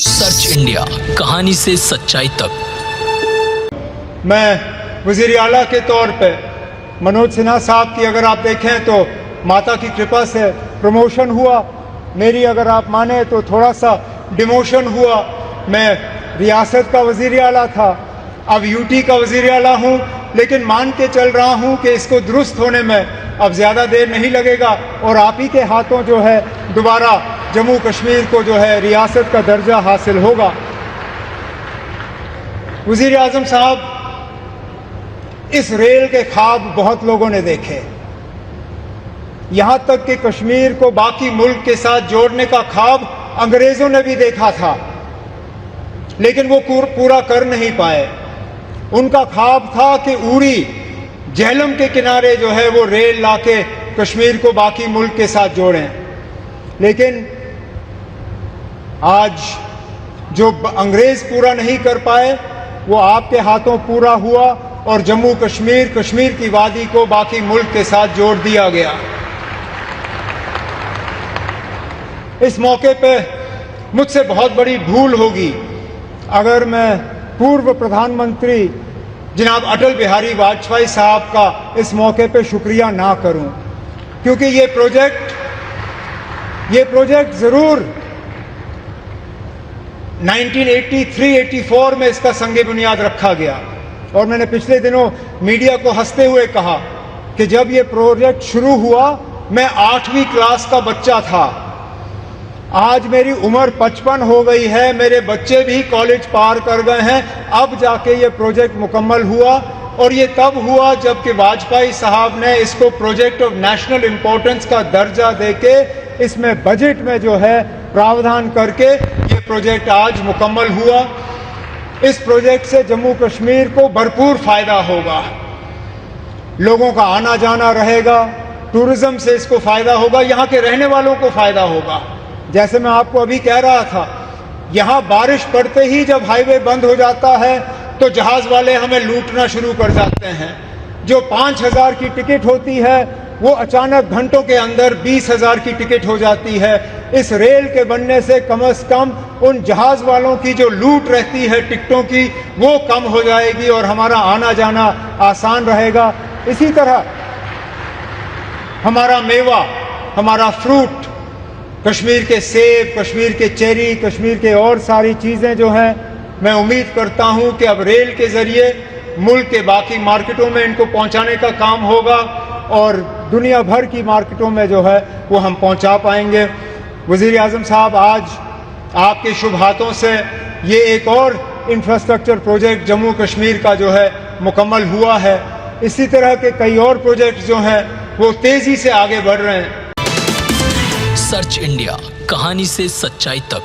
Search India, कहानी से सच्चाई तक। मैं वज़ीर आला के तौर पे मनोज सिन्हा साहब की अगर आप देखें तो माता की कृपा से प्रमोशन हुआ, मेरी अगर आप माने तो थोड़ा सा डिमोशन हुआ। मैं रियासत का वज़ीर आला था, अब यूटी का वज़ीर आला हूँ, लेकिन मान के चल रहा हूँ कि इसको दुरुस्त होने में अब ज़्यादा देर नहीं लगेगा और आप ही के हाथों जो है दोबारा जम्मू कश्मीर को जो है रियासत का दर्जा हासिल होगा। वज़ीर आज़म साहब, इस रेल के ख्वाब बहुत लोगों ने देखे, यहां तक कि कश्मीर को बाकी मुल्क के साथ जोड़ने का ख्वाब अंग्रेजों ने भी देखा था, लेकिन वो पूरा कर नहीं पाए। उनका ख्वाब था कि उरी झेलम के किनारे जो है वो रेल लाके कश्मीर को बाकी मुल्क के साथ जोड़ें, लेकिन आज जो अंग्रेज पूरा नहीं कर पाए वो आपके हाथों पूरा हुआ और जम्मू कश्मीर, कश्मीर की वादी को बाकी मुल्क के साथ जोड़ दिया गया। इस मौके पे मुझसे बहुत बड़ी भूल होगी अगर मैं पूर्व प्रधानमंत्री जनाब अटल बिहारी वाजपेयी साहब का इस मौके पे शुक्रिया ना करूं, क्योंकि ये प्रोजेक्ट जरूर 1983-84 में इसका संगे बुनियाद रखा गया और मैंने पिछले दिनों मीडिया को हंसते हुए कहा कि जब ये प्रोजेक्ट शुरू हुआ मैं 8वीं क्लास का बच्चा था। आज मेरी उम्र 55 हो गई है, मेरे बच्चे भी कॉलेज पार कर गए हैं, अब जाके ये प्रोजेक्ट मुकम्मल हुआ। और ये तब हुआ जबकि वाजपेयी साहब ने इसको प्रोजेक्ट ऑफ नेशनल इंपॉर्टेंस का दर्जा देके इसमें बजट में जो है प्रावधान करके ये प्रोजेक्ट आज मुकम्मल हुआ। इस प्रोजेक्ट से जम्मू कश्मीर को भरपूर फायदा होगा, लोगों का आना जाना रहेगा, टूरिज्म से इसको फायदा होगा, यहाँ के रहने वालों को फायदा होगा। जैसे मैं आपको अभी कह रहा था, यहाँ बारिश पड़ते ही जब हाईवे बंद हो जाता है तो जहाज वाले हमें लूटना शुरू कर जाते हैं। जो 5,000 की टिकट होती है वो अचानक घंटों के अंदर 20,000 की टिकट हो जाती है। इस रेल के बनने से कम उन जहाज वालों की जो लूट रहती है टिकटों की वो कम हो जाएगी और हमारा आना जाना आसान रहेगा। इसी तरह हमारा मेवा, हमारा फ्रूट, कश्मीर के सेब, कश्मीर के चेरी, कश्मीर के और सारी चीज़ें जो हैं, मैं उम्मीद करता हूं कि अब रेल के ज़रिए मुल्क के बाकी मार्केटों में इनको पहुंचाने का काम होगा और दुनिया भर की मार्केटों में जो है वो हम पहुंचा पाएंगे। वज़ीर आज़म साहब, आज आपके शुभ हाथों से ये एक और इंफ्रास्ट्रक्चर प्रोजेक्ट जम्मू कश्मीर का जो है मुकम्मल हुआ है। इसी तरह के कई और प्रोजेक्ट जो हैं वो तेज़ी से आगे बढ़ रहे हैं। सर्च इंडिया, कहानी से सच्चाई तक।